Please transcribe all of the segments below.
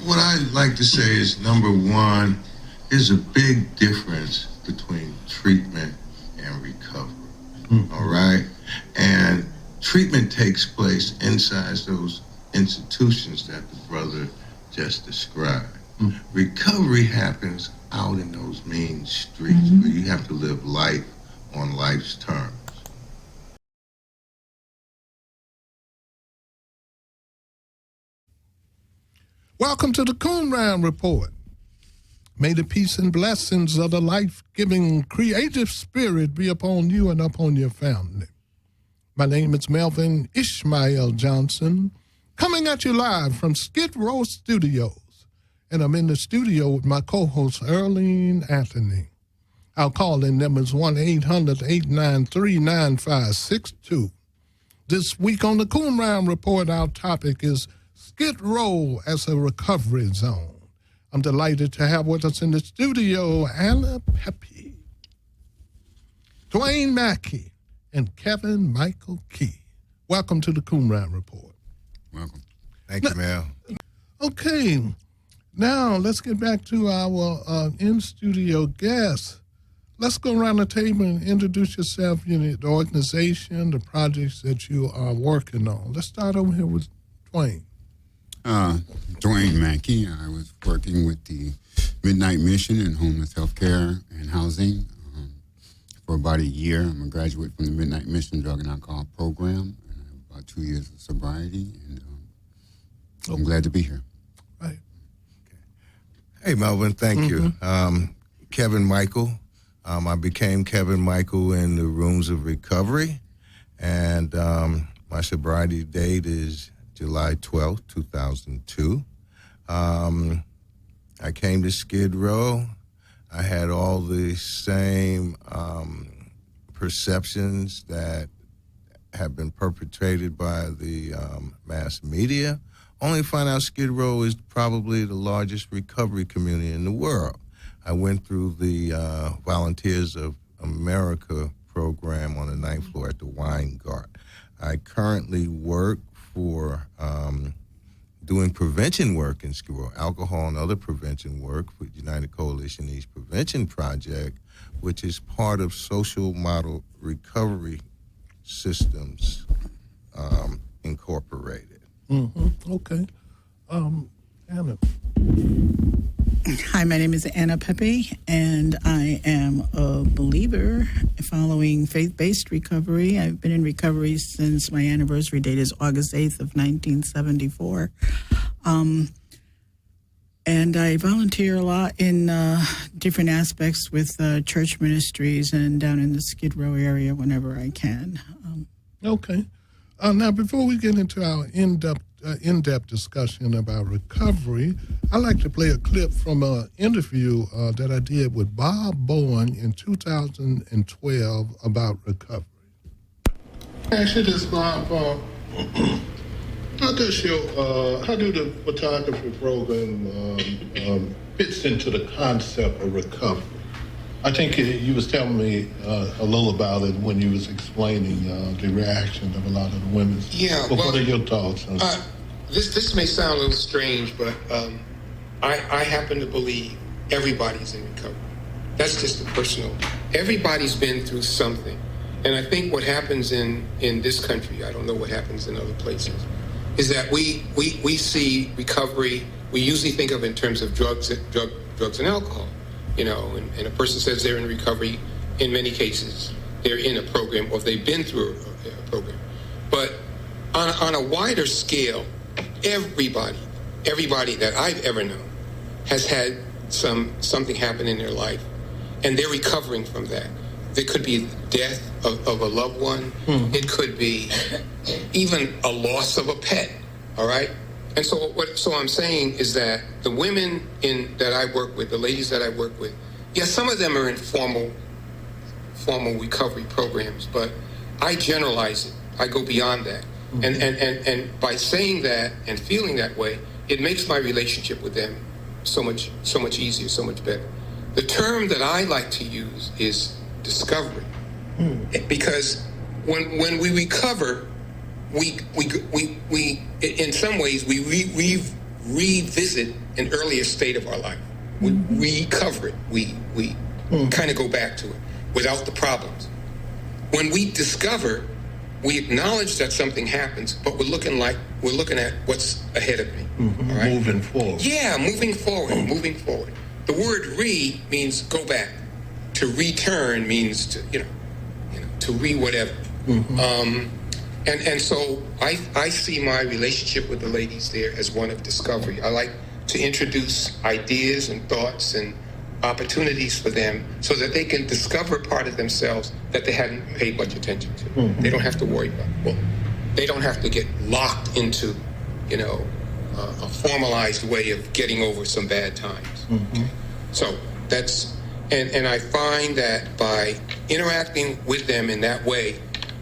what I like to say is, number one, there's a big difference between treatment and recovery. All right? And treatment takes place inside those institutions that the brother just described. Recovery happens out in those mean streets where you have to live life on life's terms. Welcome to the Qumran Report. May the peace and blessings of the life-giving creative spirit be upon you and upon your family. My name is Melvin Ishmael Johnson, coming at you live from Skid Row Studios. And I'm in the studio with my co-host, Earlene Anthony. Our call-in number is 1-800-893-9562. This week on the Qumran Report, our topic is Skid Row as a recovery zone. I'm delighted to have with us in the studio Anna Pepe, Dwayne Mackey, and Kevin Michael Key. Welcome to the Qumran Report. Welcome. Thank you, Mel. Okay, now let's get back to our in-studio guests. Let's go around the table and introduce yourself, the organization, the projects that you are working on. Let's start over here with Dwayne. Dwayne Mackey. I was working with the Midnight Mission in homeless health care and housing for about a year. I'm a graduate from the Midnight Mission Drug and Alcohol Program, and I have about 2 years of sobriety, and I'm glad to be here. Right. Hey, Melvin, thank you. Kevin Michael. I became Kevin Michael in the Rooms of Recovery, and my sobriety date is July 12th, 2002. I came to Skid Row. I had all the same perceptions that have been perpetrated by the mass media, only to find out Skid Row is probably the largest recovery community in the world. I went through the Volunteers of America program on the 9th floor at the Wine Guard. I currently work for doing prevention work in Skid Row, alcohol and other prevention work with United Coalition East Prevention Project, which is part of Social Model Recovery Systems Incorporated. Okay. Anna. Hi, my name is Anna Pepe, and I am a believer following faith-based recovery. I've been in recovery since my anniversary date is August 8th of 1974. And I volunteer a lot in different aspects with church ministries and down in the Skid Row area whenever I can. Okay. Now, before we get into our in-depth discussion about recovery, I'd like to play a clip from an interview that I did with Bob Bowen in 2012 about recovery. Actually, this Bob, how do the photography program fits into the concept of recovery? I think you was telling me a little about it when you was explaining the reaction of a lot of the women. Yeah. But what are your thoughts on it? This may sound a little strange, but I happen to believe everybody's in recovery. That's just a personal. Everybody's been through something. And I think what happens in this country, I don't know what happens in other places, is that we see recovery, we usually think of it in terms of drugs and alcohol. And a person says they're in recovery. In many cases, they're in a program or they've been through a program. But on a wider scale, everybody that I've ever known has had something happen in their life, and they're recovering from that. There could be death of a loved one. It could be even a loss of a pet. All right. And so I'm saying is that the women that I work with, the ladies that I work with, yes, some of them are in formal recovery programs, but I generalize it. I go beyond that. And by saying that and feeling that way, it makes my relationship with them so much easier, so much better. The term that I like to use is discovery, because when we recover, we in some ways we revisit an earlier state of our life. We recover it. We kind of go back to it without the problems. When we discover, we acknowledge that something happens, but we're looking at what's ahead of me. Mm-hmm. All right? Moving forward. Yeah, moving forward. The word "re" means go back. To return means to to whatever. Mm-hmm. And so I see my relationship with the ladies there as one of discovery. I like to introduce ideas and thoughts and opportunities for them so that they can discover a part of themselves that they hadn't paid much attention to. Mm-hmm. They don't have to worry about, they don't have to get locked into, a formalized way of getting over some bad times. Mm-hmm. Okay? So that's, and I find that by interacting with them in that way,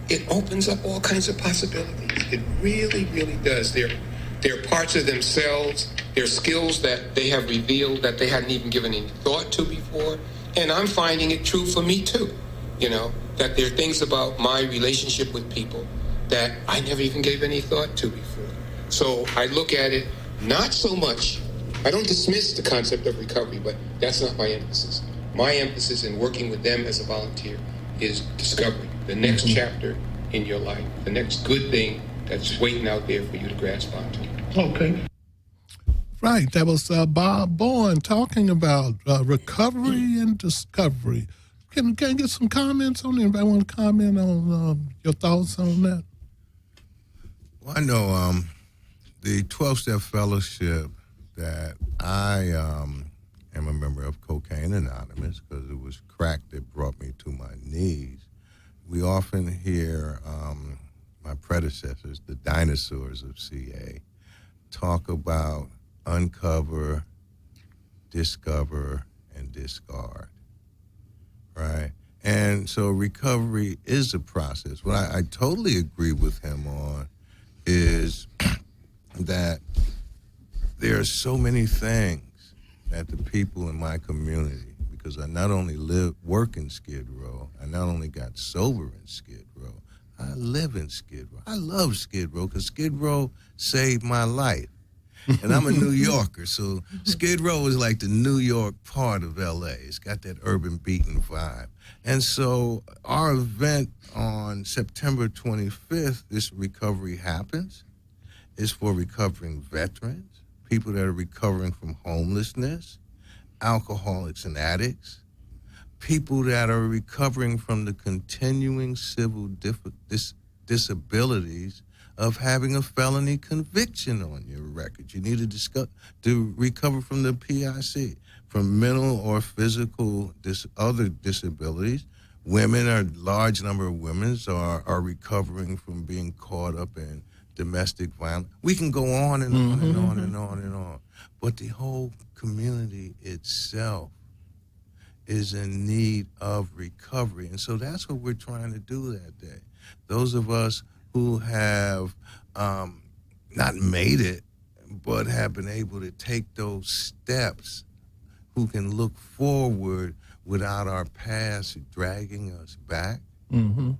it opens up all kinds of possibilities. It really, really does. There are parts of themselves, there are skills that they have revealed that they hadn't even given any thought to before. And I'm finding it true for me too, that there are things about my relationship with people that I never even gave any thought to before. So I look at it not so much, I don't dismiss the concept of recovery, but that's not my emphasis. My emphasis in working with them as a volunteer is discovery, the next chapter in your life, the next good thing that's waiting out there for you to grasp onto. Okay. Right, that was Bob Bowen talking about recovery and discovery. Can I get some comments on it? Anybody want to comment on your thoughts on that? Well, I know the 12-Step Fellowship that I am a member of, Cocaine Anonymous, because it was crack that brought me to my knees. We often hear my predecessors, the dinosaurs of CA, talk about uncover, discover, and discard, right? And so recovery is a process. What I totally agree with him on is that there are so many things that the people in my community, because I not only work in Skid Row, I not only got sober in Skid Row, I live in Skid Row. I love Skid Row because Skid Row saved my life. And I'm a New Yorker, so Skid Row is like the New York part of L.A. It's got that urban beaten vibe. And so our event on September 25th, this recovery happens, is for recovering veterans, people that are recovering from homelessness, alcoholics and addicts, people that are recovering from the continuing civil disabilities of having a felony conviction on your record. You need to recover from the PIC, from mental or physical other disabilities. Women, a large number of women are recovering from being caught up in domestic violence. We can go on and on and on and on and on. But the whole community itself is in need of recovery. And so that's what we're trying to do that day. Those of us who have not made it, but have been able to take those steps, who can look forward without our past dragging us back.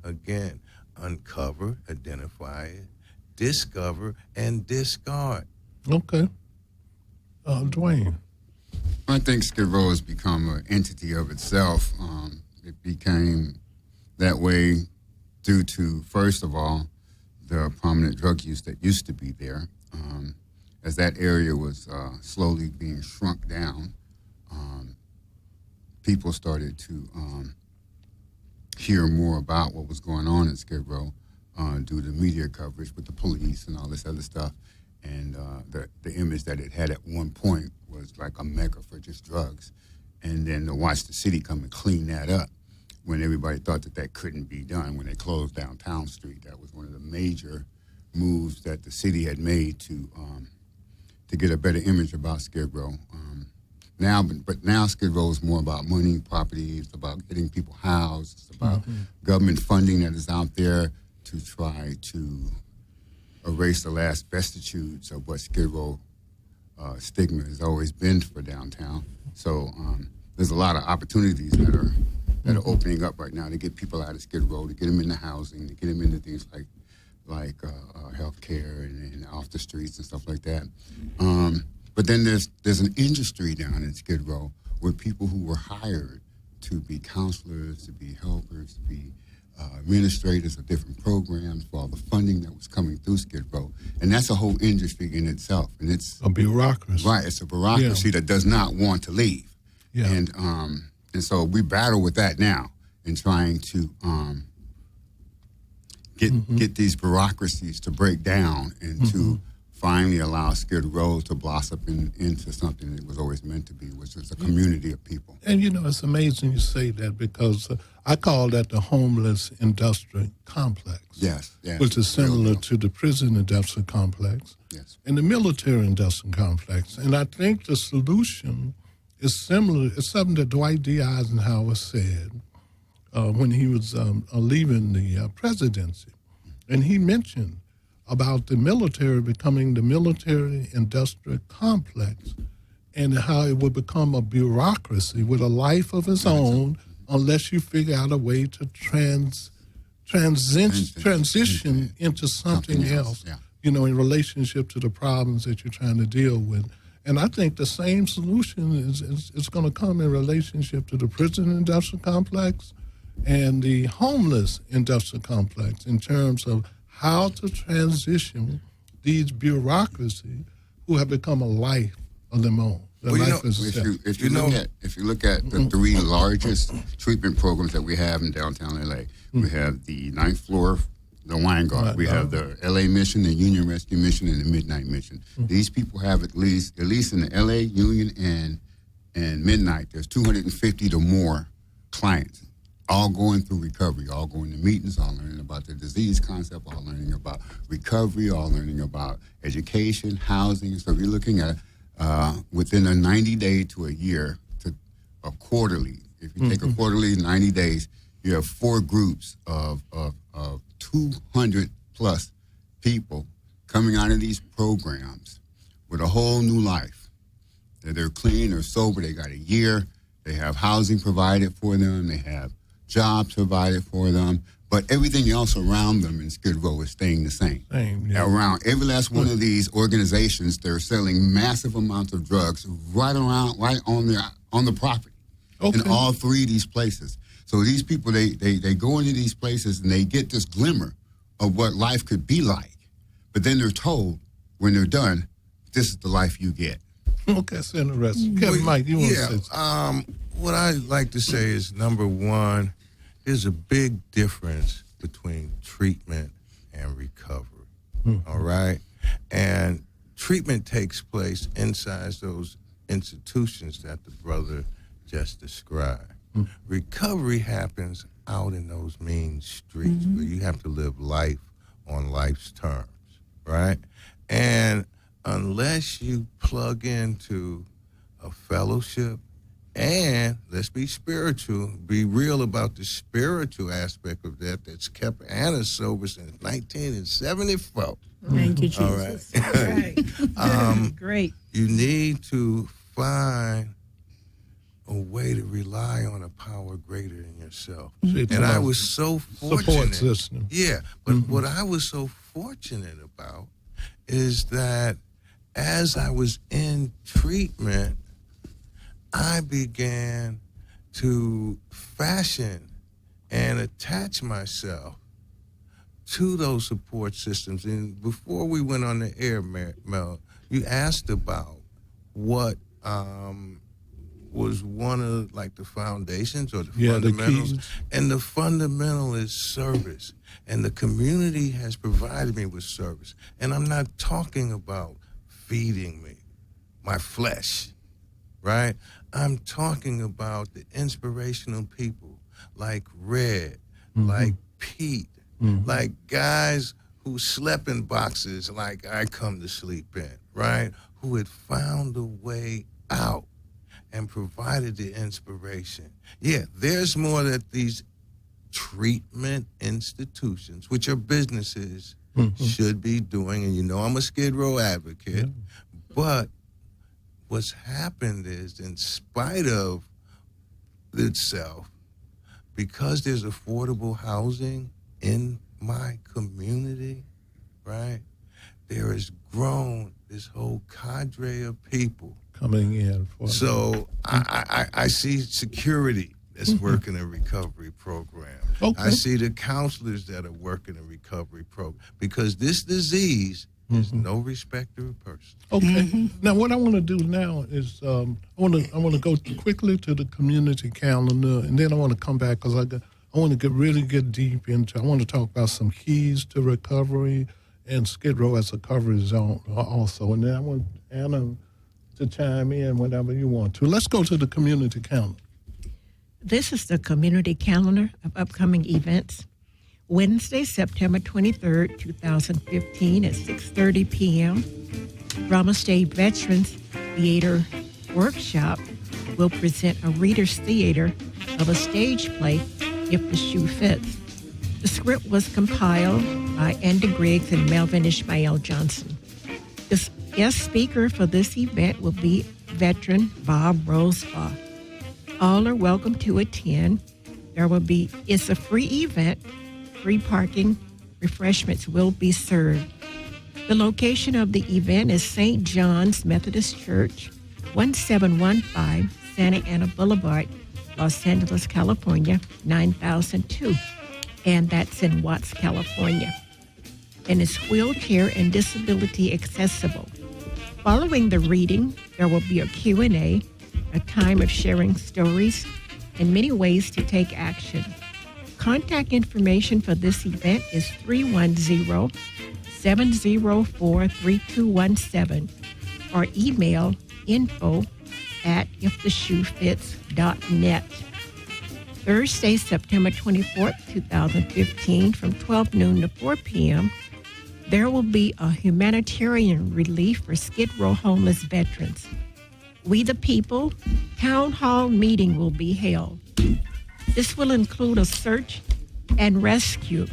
Again, uncover, identify it, discover, and discard. Okay. Dwayne. I think Skid Row has become an entity of itself. It became that way due to, first of all, the prominent drug use that used to be there. As that area was slowly being shrunk down, people started to hear more about what was going on in Skid Row due to media coverage with the police and all this other stuff. And the image that it had at one point was like a mecca for just drugs. And then to watch the city come and clean that up when everybody thought that couldn't be done, when they closed down Town Street. That was one of the major moves that the city had made to get a better image about Skid Row. But now Skid Row is more about money, property. It's about getting people housed. It's about government funding that is out there to try to erase the last vestiges of what Skid Row stigma has always been for downtown. So there's a lot of opportunities that are opening up right now to get people out of Skid Row, to get them into housing, to get them into things like health care and off the streets and stuff like that. But then there's an industry down in Skid Row with people who were hired to be counselors, to be helpers, to be administrators of different programs for all the funding that was coming through Skid Row. And that's a whole industry in itself. And it's a bureaucracy. Right, it's a bureaucracy that does not want to leave. Yeah. And so we battle with that now in trying to get these bureaucracies to break down and to finally allow Skid Row to blossom into something it was always meant to be, which is a community of people. And, it's amazing you say that because I call that the homeless industrial complex. Yes. Which is similar to the prison industrial complex. Yes. And the military industrial complex. And I think the solution is similar. It's something that Dwight D. Eisenhower said when he was leaving the presidency. And he mentioned about the military becoming the military industrial complex and how it would become a bureaucracy with a life of its own unless you figure out a way to transition into something else, in relationship to the problems that you're trying to deal with. And I think the same solution is going to come in relationship to the prison industrial complex and the homeless industrial complex in terms of how to transition these bureaucracies who have become a life of their own. If you look at the three largest treatment programs that we have in downtown LA, we have the 9th floor, the Wine Guard, we have the LA Mission, the Union Rescue Mission, and the Midnight Mission. These people have at least in the LA, Union, and Midnight, there's 250 to more clients, all going through recovery, all going to meetings, all learning about the disease concept, all learning about recovery, all learning about education, housing. So if you're looking at within a 90-day to a year to a quarterly, if you take a quarterly 90 days, you have 4 groups of 200 plus people coming out of these programs with a whole new life. They're clean, they're sober, they got a year, they have housing provided for them, they have jobs provided for them, but everything else around them in Skid Row is staying the same. Around every last one of these organizations, they're selling massive amounts of drugs right on the property in all 3 of these places. So these people, they go into these places and they get this glimmer of what life could be like, but then they're told when they're done, this is the life you get. Okay, that's interesting. Kevin, Mike, you want to say something? What I like to say is, number one, there's a big difference between treatment and recovery, all right? And treatment takes place inside those institutions that the brother just described. Recovery happens out in those mean streets where you have to live life on life's terms, right? And unless you plug into a fellowship, and let's be spiritual, be real about the spiritual aspect of that's kept Anna sober since 1974. Thank you, Jesus. All right. Great. You need to find a way to rely on a power greater than yourself. And I was so fortunate. Support system. Yeah, but what I was so fortunate about is that as I was in treatment, I began to fashion and attach myself to those support systems. And before we went on the air, Mel, you asked about what was one of the foundations or the fundamentals. The keys. And the fundamental is service. And the community has provided me with service. And I'm not talking about feeding me, my flesh, right? I'm talking about the inspirational people like Red, like Pete, like guys who slept in boxes like I come to sleep in, right? Who had found a way out and provided the inspiration. Yeah, there's more that these treatment institutions, which are businesses, should be doing. And I'm a Skid Row advocate, but what's happened is, in spite of itself, because there's affordable housing in my community, right, there is grown this whole cadre of people. Coming in for So I see security that's working a recovery program. Okay. I see the counselors that are working a recovery program, because this disease is no respecter of person. Okay. Now, what I want to do now is I want to go quickly to the community calendar, and then I want to come back because I want to get deep into. I want to talk about some keys to recovery and Skid Row as a recovery zone also, and then I want Anna to chime in whenever you want to. Let's go to the community calendar. This is the community calendar of upcoming events. Wednesday, September 23rd, 2015 at 6:30 p.m., Drama State Veterans Theater Workshop will present a reader's theater of a stage play, If the Shoe Fits. The script was compiled by Andy Griggs and Melvin Ishmael Johnson. The guest speaker for this event will be veteran Bob Rosebaugh. All are welcome to attend. It's a free event, free parking, refreshments will be served. The location of the event is St. John's Methodist Church, 1715 Santa Ana Boulevard, Los Angeles, California, 9002. And that's in Watts, California. And it's wheelchair and disability accessible. Following the reading, there will be a Q&A, a time of sharing stories, and many ways to take action. Contact information for this event is 310-704-3217 or email info@iftheshoefits.net. Thursday, September 24th, 2015, from 12 noon to 4 p.m., there will be a humanitarian relief for Skid Row homeless veterans. We the People Town Hall meeting will be held. This will include a search and rescue.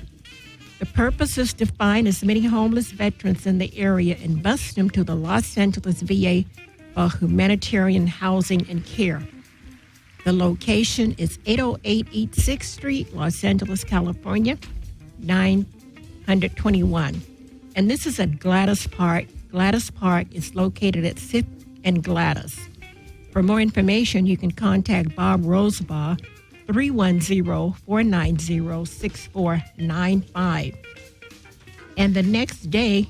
The purpose is to find as many homeless veterans in the area and bus them to the Los Angeles VA for humanitarian housing and care. The location is 808 East 6th Street, Los Angeles, California, 921. And this is at Gladys Park. Gladys Park is located at 6th and Gladys. For more information, you can contact Bob Rosebaugh, 310-490-6495. And the next day,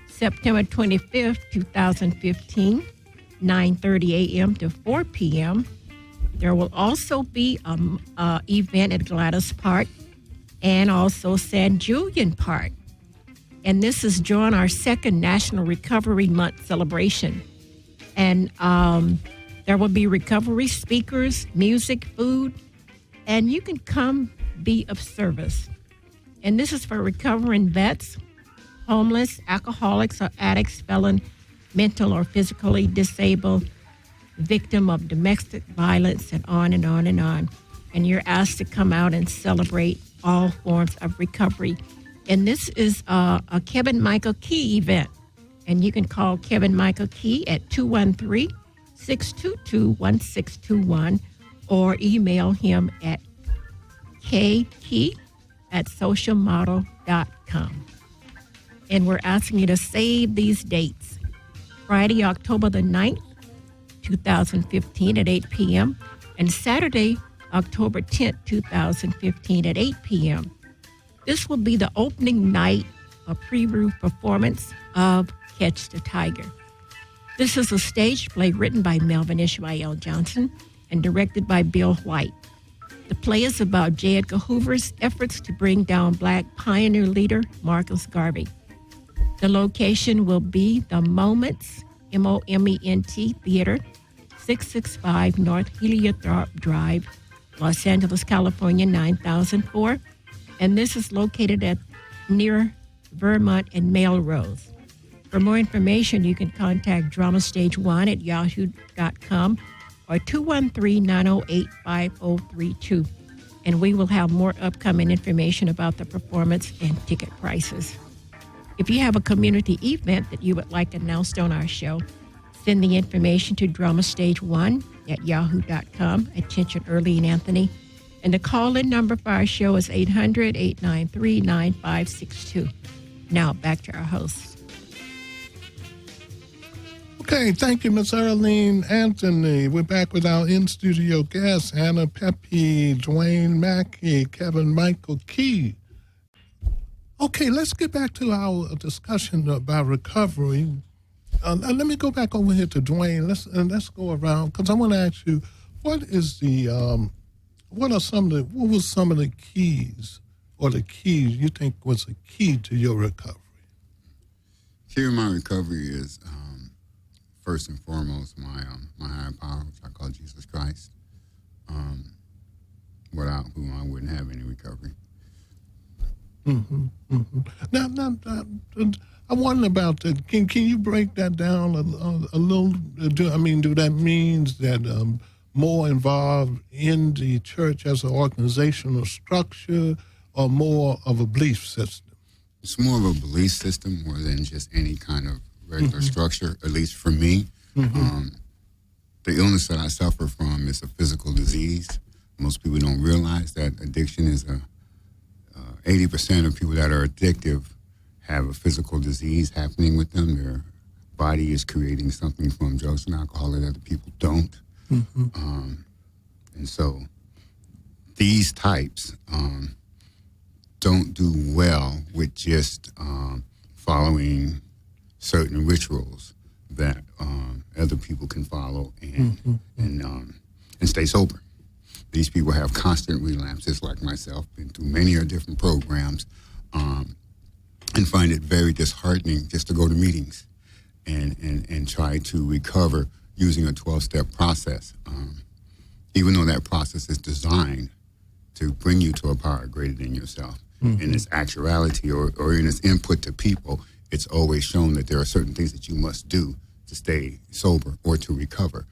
September 25th, 2015, 9:30 a.m. to 4 p.m., there will also be an event at Gladys Park and also San Julian Park. And this is during our second National Recovery Month celebration. And there will be recovery speakers, music, food, and you can come be of service. And this is for recovering vets, homeless, alcoholics or addicts, felon, mental or physically disabled, victim of domestic violence, and on and on and on. And you're asked to come out and celebrate all forms of recovery. And this is a Kevin Michael Key event. And you can call Kevin Michael Key at 213-622-1621 or email him at kkey@socialmodel.com. And we're asking you to save these dates. Friday, October the 9th, 2015 at 8 p.m. and Saturday, October 10th, 2015 at 8 p.m. This will be the opening night of preview performance of Catch the Tiger. This is a stage play written by Melvin Ishmael Johnson and directed by Bill White. The play is about J. Edgar Hoover's efforts to bring down Black pioneer leader Marcus Garvey. The location will be the Moments, Moment Theater, 665 North Heliothorpe Drive, Los Angeles, California, 9004. And this is located at near Vermont and Melrose. For more information, you can contact Drama Stage 1 at yahoo.com or 213-908-5032. And we will have more upcoming information about the performance and ticket prices. If you have a community event that you would like announced on our show, send the information to Drama Stage 1 at yahoo.com. Attention, Early and Anthony. And the call-in number for our show is 800-893-9562. Now, back to our hosts. Okay, thank you, Ms. Earlene Anthony. We're back with our in-studio guests, Anna Pepe, Dwayne Mackey, Kevin Michael Key. Okay, let's get back to our discussion about recovery. Let me go back over here to Dwayne. Let's go around, because I want to ask you, what was some of the keys you think was a key to your recovery? Key to my recovery is first and foremost my higher power, which I call Jesus Christ, without whom I wouldn't have any recovery. Mm-hmm, mm-hmm. Now, I wonder about that. Can you break that down a little? Do that mean that more involved in the church as an organizational structure, or more of a belief system? It's more of a belief system more than just any kind of regular structure, at least for me. The illness that I suffer from is a physical disease. Most people don't realize that addiction is 80% of people that are addictive have a physical disease happening with them. Their body is creating something from drugs and alcohol that other people don't. And so these types don't do well with just following certain rituals that other people can follow and stay sober. These people have constant relapses like myself, been through many different programs, and find it very disheartening just to go to meetings and try to recover using a 12-step process, even though that process is designed to bring you to a power greater than yourself. In its actuality or in its input to people, it's always shown that there are certain things that you must do to stay sober or to recover.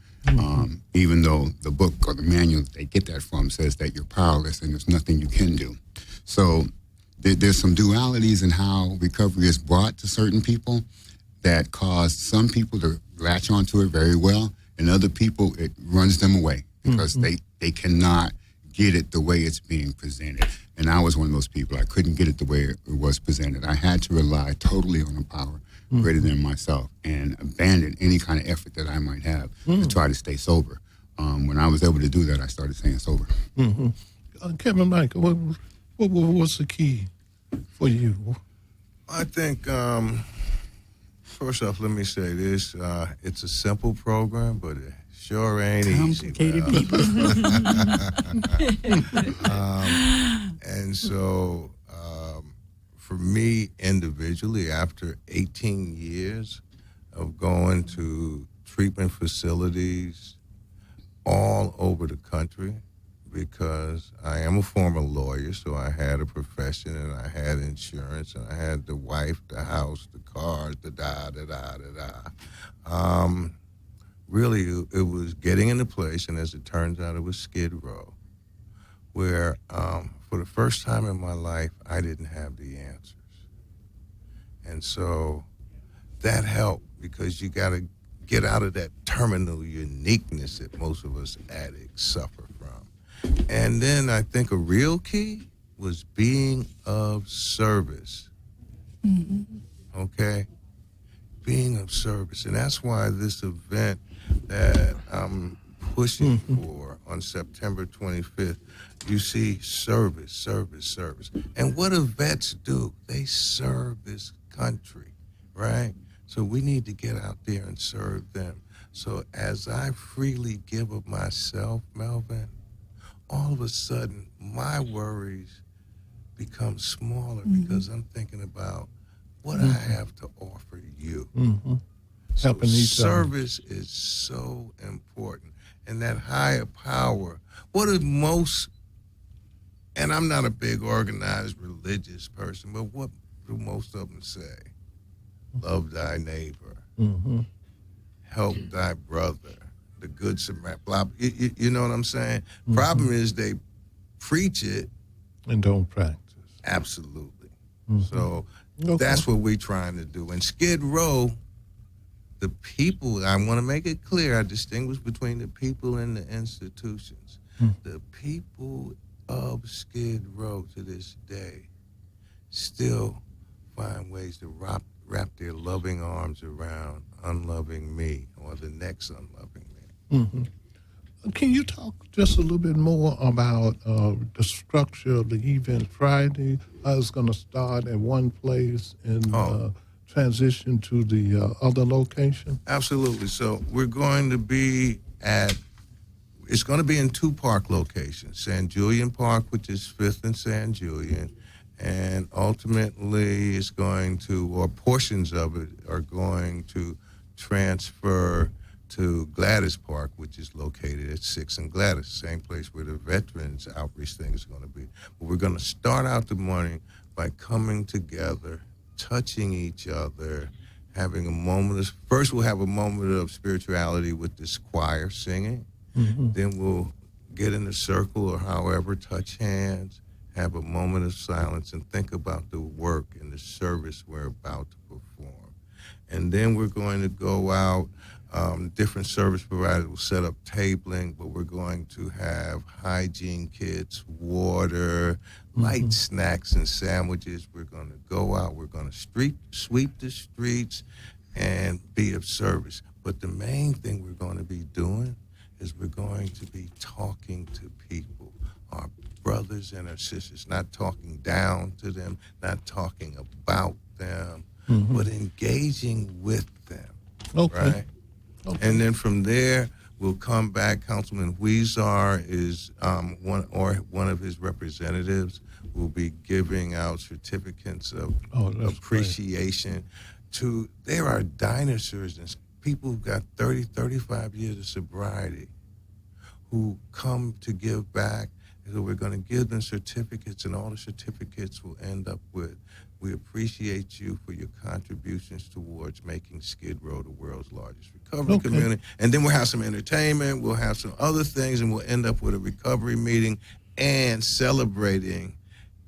Even though the book or the manual that they get that from says that you're powerless and there's nothing you can do. So there's some dualities in how recovery is brought to certain people that cause some people to latch onto it very well, and other people it runs them away because they cannot get it the way it's being presented. And I was one of those people. I couldn't get it the way it was presented. I had to rely totally on a power greater than myself and abandon any kind of effort that I might have to try to stay sober. When I was able to do that, I started staying sober. Kevin Michael, what's the key for you? I think, first off, let me say this. It's a simple program, but it sure ain't complicated easy. People. And so for me individually, after 18 years of going to treatment facilities all over the country, because I am a former lawyer, so I had a profession and I had insurance and I had the wife, the house, the cars, the really, it was getting into place, and as it turns out, it was Skid Row, where for the first time in my life, I didn't have the answers. And so that helped because you got to get out of that terminal uniqueness that most of us addicts suffer from. And then I think a real key was being of service. Okay? Being of service. And that's why this event that I'm pushing for on September 25th, you see service, service, service. And what do vets do? They serve this country, right? So we need to get out there and serve them. So as I freely give of myself, Melvin, all of a sudden my worries become smaller because I'm thinking about what I have to offer you. So Helping each other. service is so important. And that higher power, what are most, and I'm not a big organized religious person, but what do most of them say? Love thy neighbor. Help thy brother. The good Samaritan. Blah, you know what I'm saying? Problem is they preach it. And don't practice. Absolutely. So that's what we're trying to do. And Skid Row, the people, I want to make it clear, I distinguish between the people and the institutions. The people of Skid Row to this day still find ways to wrap their loving arms around unloving me or the next unloving man. Mm-hmm. Can you talk just a little bit more about the structure of the event Friday? It's going to start at one place and transition to the other location? Absolutely. So we're going to be it's going to be in two park locations, San Julian Park, which is 5th and San Julian, and ultimately it's going to, or portions of it are going to transfer to Gladys Park, which is located at 6th and Gladys, same place where the Veterans Outreach thing is going to be. But we're going to start out the morning by coming together, touching each other, having a moment first we'll have a moment of spirituality with this choir singing. Mm-hmm. Then we'll get in a circle or however, touch hands, have a moment of silence, and think about the work and the service we're about to perform. And then we're going to go out. Different service providers will set up tabling, but we're going to have hygiene kits, water, light snacks and sandwiches. We're going to go out. We're going to sweep the streets and be of service. But the main thing we're going to be doing is we're going to be talking to people, our brothers and our sisters, not talking down to them, not talking about them, but engaging with them. Okay. Right? Okay. And then from there, we'll come back. Councilman Huizar is one of his representatives will be giving out certificates of appreciation to. There are dinosaurs and people who've got 30, 35 years of sobriety who come to give back. And so we're going to give them certificates, and all the certificates will end up with, we appreciate you for your contributions towards making Skid Row the world's largest recovery community. And then we'll have some entertainment, we'll have some other things, and we'll end up with a recovery meeting and celebrating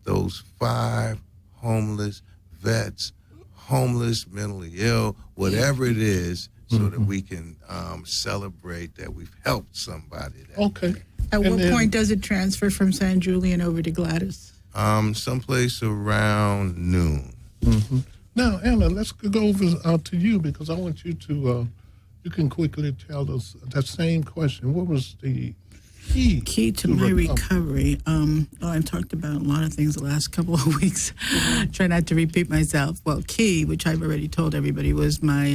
those 5 homeless vets, homeless, mentally ill, whatever it is, so that we can celebrate that we've helped somebody. At what point does it transfer from San Julian over to Gladys? Someplace around noon. Mm-hmm. Now, Anna, let's go over to you, because I want you to, you can quickly tell us that same question. What was the key to my recovery? I talked about a lot of things the last couple of weeks. Try not to repeat myself. Well, key, which I've already told everybody, was my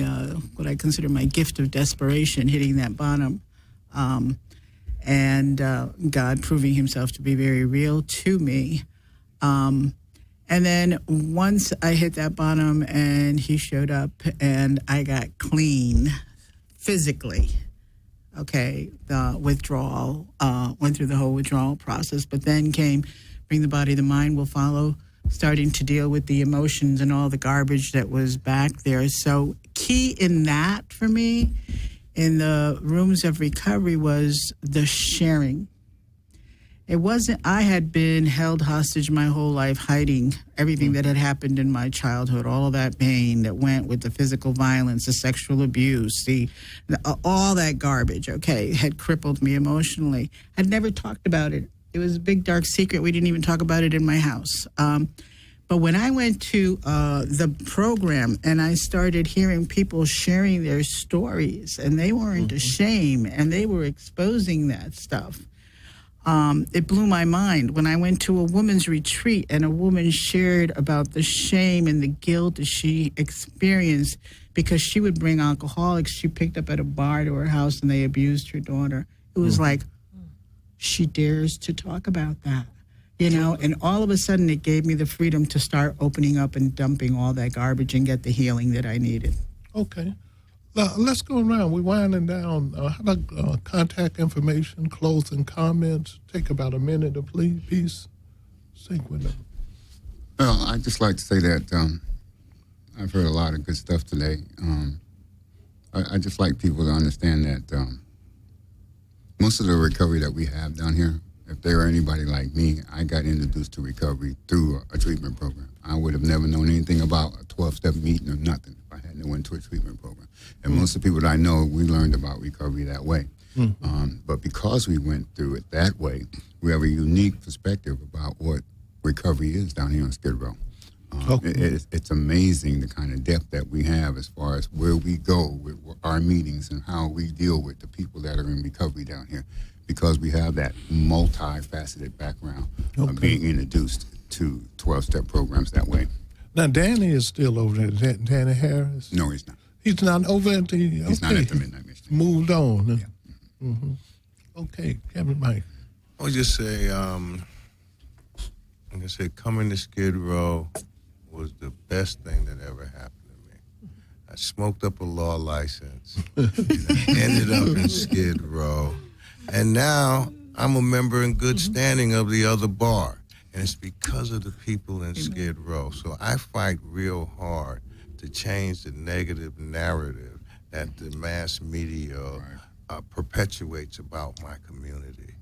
what I consider my gift of desperation, hitting that bottom. And God proving himself to be very real to me. And then once I hit that bottom and he showed up and I got clean physically, the withdrawal, went through the whole withdrawal process, but then came Bring the Body, the Mind will follow, starting to deal with the emotions and all the garbage that was back there. So key in that for me in the rooms of recovery was the sharing. It wasn't, I had been held hostage my whole life, hiding everything that had happened in my childhood, all of that pain that went with the physical violence, the sexual abuse, all that garbage, had crippled me emotionally. I'd never talked about it. It was a big, dark secret. We didn't even talk about it in my house. But when I went to the program and I started hearing people sharing their stories, and they weren't ashamed, and they were exposing that stuff, it blew my mind. When I went to a women's retreat and a woman shared about the shame and the guilt that she experienced because she would bring alcoholics she picked up at a bar to her house and they abused her daughter. It was like, she dares to talk about that, and all of a sudden it gave me the freedom to start opening up and dumping all that garbage and get the healing that I needed. Okay. Let's go around. We're winding down. How about contact information, closing comments? Take about a minute to please sync with them. Well, I'd just like to say that I've heard a lot of good stuff today. I just like people to understand that most of the recovery that we have down here, if they were anybody like me, I got introduced to recovery through a treatment program. I would have never known anything about a 12-step meeting or nothing if I hadn't went to a treatment program. And most of the people that I know, we learned about recovery that way. But because we went through it that way, we have a unique perspective about what recovery is down here on Skid Row. It's amazing the kind of depth that we have as far as where we go with our meetings and how we deal with the people that are in recovery down here, because we have that multifaceted background of being introduced to 12-step programs that way. Now, Danny is still over there. Danny Harris? No, he's not. He's not over at the... He's not at the Midnight Mission. Moved on. Huh? Yeah. Mm-hmm. Okay, Kevin Mike. I would just say, like I said, coming to Skid Row was the best thing that ever happened to me. I smoked up a law license, ended up in Skid Row, and now I'm a member in good standing of the other bar. And it's because of the people in Skid Row. So I fight real hard to change the negative narrative that the mass media perpetuates about my community.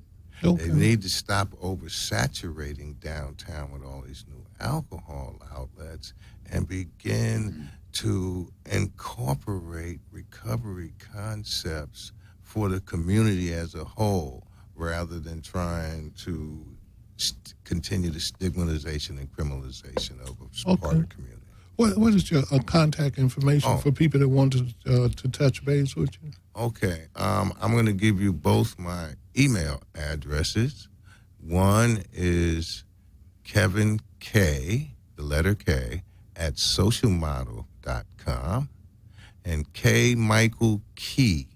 Okay. They need to stop oversaturating downtown with all these new alcohol outlets and begin to incorporate recovery concepts for the community as a whole, rather than trying to continue the stigmatization and criminalization of a part of the community. What is your contact information for people that want to touch base with you? Okay, I'm going to give you both my email addresses. One is Kevin K, the letter K, at socialmodel.com, and K Michael Key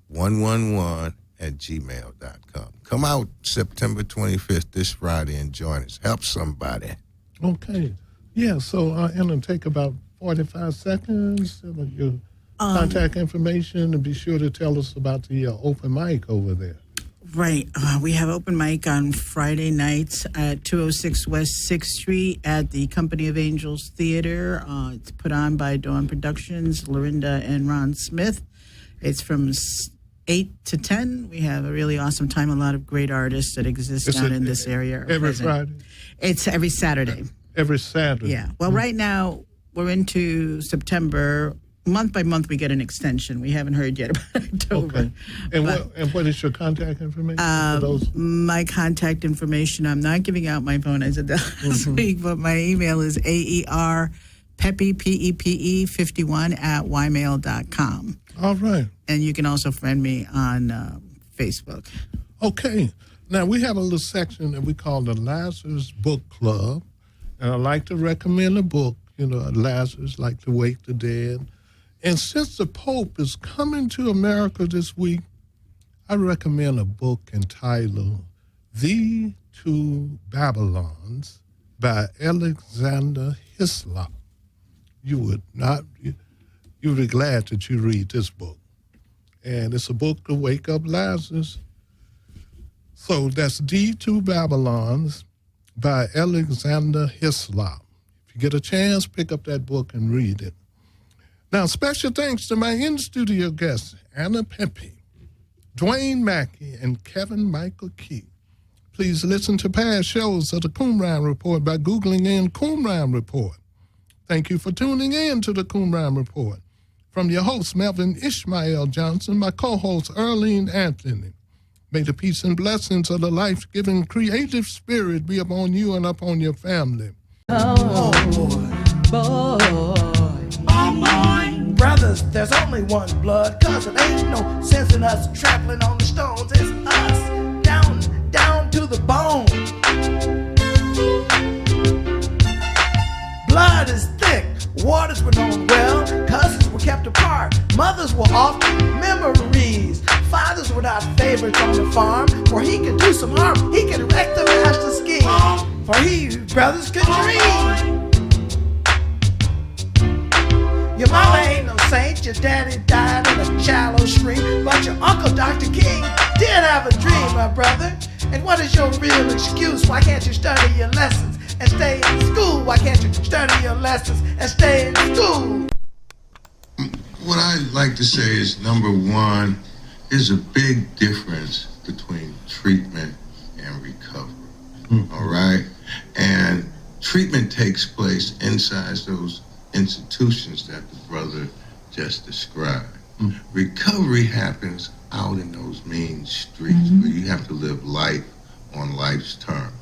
111 at gmail.com. Come out September 25th, this Friday, and join us. Help somebody. Okay. Yeah, so it'll take about 45 seconds. Your contact information, and be sure to tell us about the open mic over there. Right. We have open mic on Friday nights at 206 West 6th Street at the Company of Angels Theater. It's put on by Dawn Productions, Lorinda and Ron Smith. It's from 8 to 10. We have a really awesome time. A lot of great artists that exist down in this area. Every Friday? It's every Saturday. Every Saturday? Yeah. Well, right now, we're into September. Month by month, we get an extension. We haven't heard yet about October. Okay. And what is your contact information for those? My contact information, I'm not giving out my phone. I said that last week, but my email is AERPepe, P-E-P-E, 51 at ymail.com. All right. And you can also friend me on Facebook. Okay. Now, we have a little section that we call the Lazarus Book Club. And I like to recommend a book, Lazarus, like to Wake the Dead. And since the Pope is coming to America this week, I recommend a book entitled The Two Babylons by Alexander Hislop. You would be glad that you read this book. And it's a book to wake up Lazarus. So that's The Two Babylons by Alexander Hislop. If you get a chance, pick up that book and read it. Now, special thanks to my in-studio guests, Anna Pepe, Dwayne Mackey, and Kevin Michael Key. Please listen to past shows of the Qumran Report by Googling in Qumran Report. Thank you for tuning in to the Qumran Report. From your host, Melvin Ishmael Johnson, my co-host, Earlene Anthony. May the peace and blessings of the life-giving creative spirit be upon you and upon your family. Oh, boy. Brothers, there's only one blood, cause it ain't no sense in us trampling on the stones. It's us, down to the bone. Blood is thick, waters were known well, cousins were kept apart, mothers were off memories. Fathers were not favorites on the farm, for he could do some harm, he could wreck the master scheme, for he, brothers, could dream. Your mama ain't no saint, your daddy died in a shallow stream, but your uncle, Dr. King, did have a dream, my brother. And what is your real excuse? Why can't you study your lessons and stay in school? Why can't you study your lessons and stay in school? What I like to say is, number one, there's a big difference between treatment and recovery, all right? And treatment takes place inside those institutions that the brother just described. Recovery happens out in those mean streets where you have to live life on life's terms.